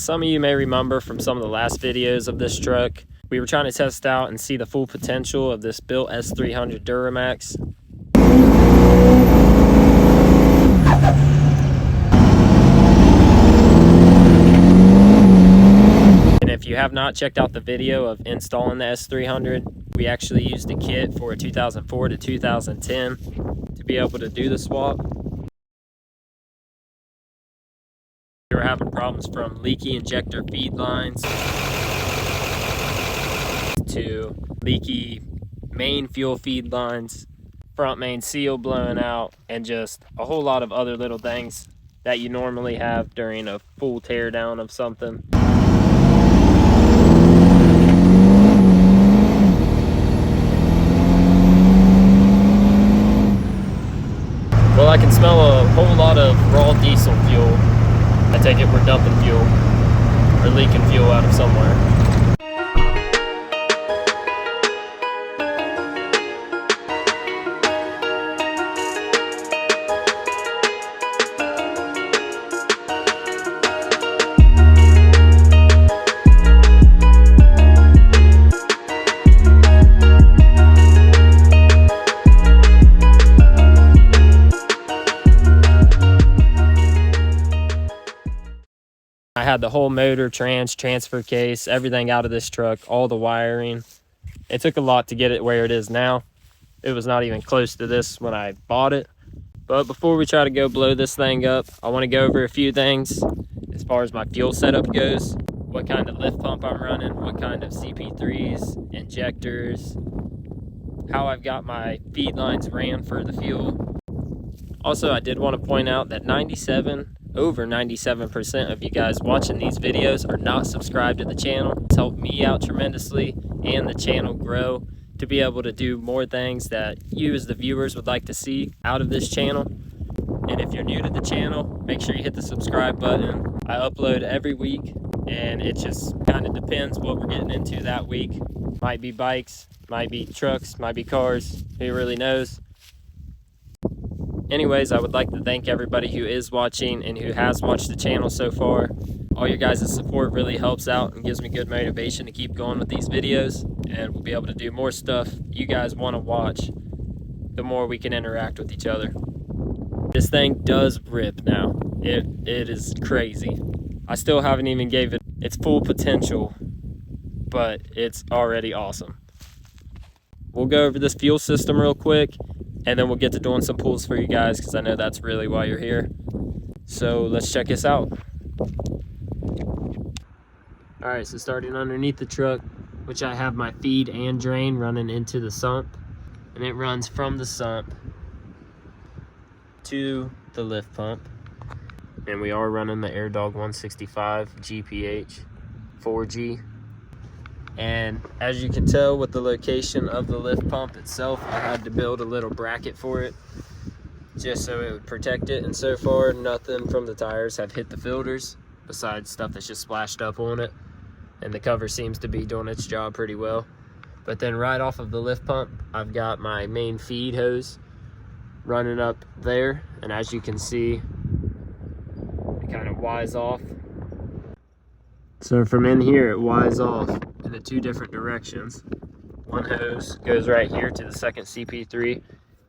some of you may remember from some of the last videos of this truck, we were trying to test out and see the full potential of this built S300 Duramax. And if you have not checked out the video of installing the S300, we actually used a kit for a 2004 to 2010 to be able to do the swap. We were having problems from leaky injector feed lines to leaky main fuel feed lines, front main seal blowing out, and just a whole lot of other little things that you normally have during a full tear down of something. Well, I can smell a whole lot of raw diesel fuel. I take it we're dumping fuel or leaking fuel out of somewhere. I had the whole motor, transfer case, everything out of this truck, all the wiring. It took a lot to get it where it is now. It was not even close to this when I bought it. But before we try to go blow this thing up, I want to go over a few things as far as my fuel setup goes. What kind of lift pump I'm running, what kind of CP3s, injectors, how I've got my feed lines ran for the fuel. Also, I did want to point out that over 97% of you guys watching these videos are not subscribed to the channel. It's helped me out tremendously and the channel grow to be able to do more things that you as the viewers would like to see out of this channel. And if you're new to the channel, make sure you hit the subscribe button. I upload every week and it just kind of depends what we're getting into that week. Might be bikes, might be trucks, might be cars, who really knows. Anyways, I would like to thank everybody who is watching and who has watched the channel so far. All your guys' support really helps out and gives me good motivation to keep going with these videos, and we'll be able to do more stuff you guys want to watch the more we can interact with each other. This thing does rip now. It is crazy. I still haven't even gave it its full potential, but it's already awesome. We'll go over this fuel system real quick, and then we'll get to doing some pulls for you guys because I know that's really why you're here. So let's check this out. All right, so starting underneath the truck, which I have my feed and drain running into the sump, and it runs from the sump to the lift pump. And we are running the AirDog 165 GPH 4G. And as you can tell with the location of the lift pump itself, I had to build a little bracket for it just so it would protect it. And so far, nothing from the tires have hit the filters besides stuff that's just splashed up on it. And the cover seems to be doing its job pretty well. But then right off of the lift pump, I've got my main feed hose running up there. And as you can see, it kind of wise off. So from in here, it wise off in the two different directions. One hose goes right here to the second CP3,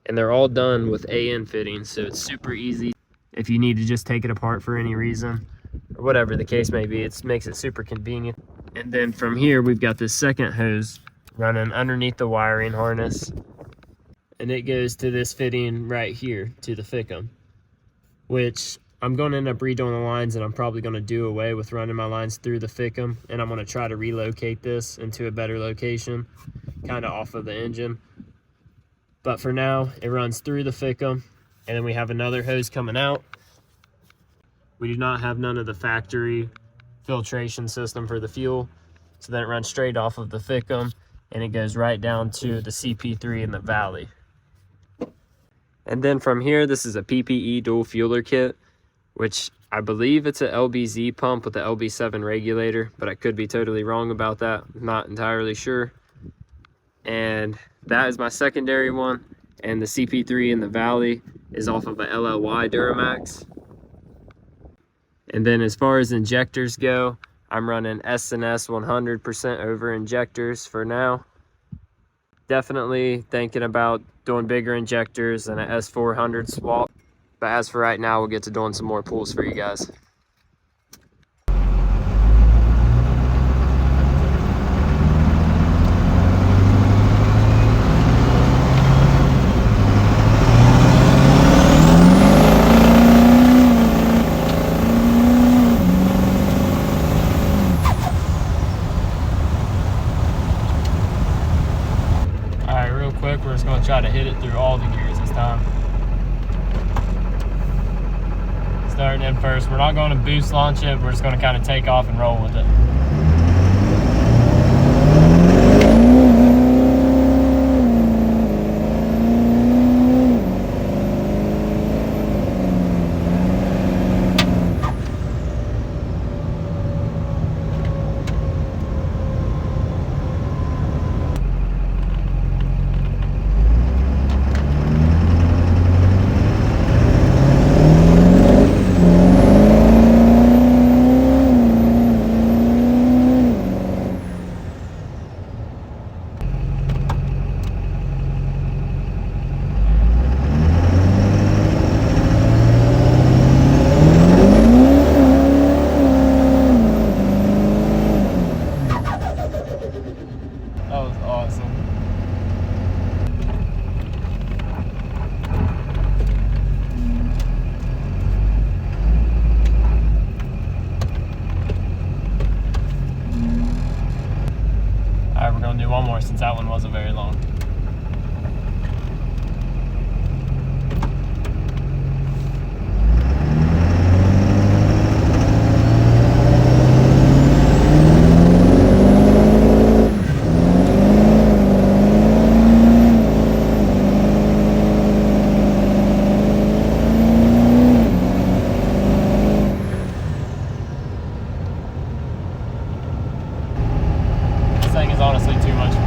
and they're all done with AN fittings, so it's super easy if you need to just take it apart for any reason, or whatever the case may be. It makes it super convenient. And then from here, we've got this second hose running underneath the wiring harness, and it goes to this fitting right here to the Fickum, which I'm going to end up redoing the lines, and I'm probably going to do away with running my lines through the Fickum, and I'm going to try to relocate this into a better location, kind of off of the engine. But for now, it runs through the Fickum, and then we have another hose coming out. We do not have none of the factory filtration system for the fuel, so then it runs straight off of the Fickum, and it goes right down to the CP3 in the valley. And then from here, this is a PPE dual fueler kit, which I believe it's a LBZ pump with the LB7 regulator, but I could be totally wrong about that. I'm not entirely sure. And that is my secondary one. And the CP3 in the valley is off of a LLY Duramax. And then as far as injectors go, I'm running S&S 100% over injectors for now. Definitely thinking about doing bigger injectors and a S400 swap. But as for right now, we'll get to doing some more pulls for you guys. Quick, we're just going to try to hit it through all the gears this time. Starting in first, we're not going to boost launch it, we're just going to kind of take off and roll with it. That was awesome. Alright, we're going to do one more since that one wasn't very long. This thing is honestly too much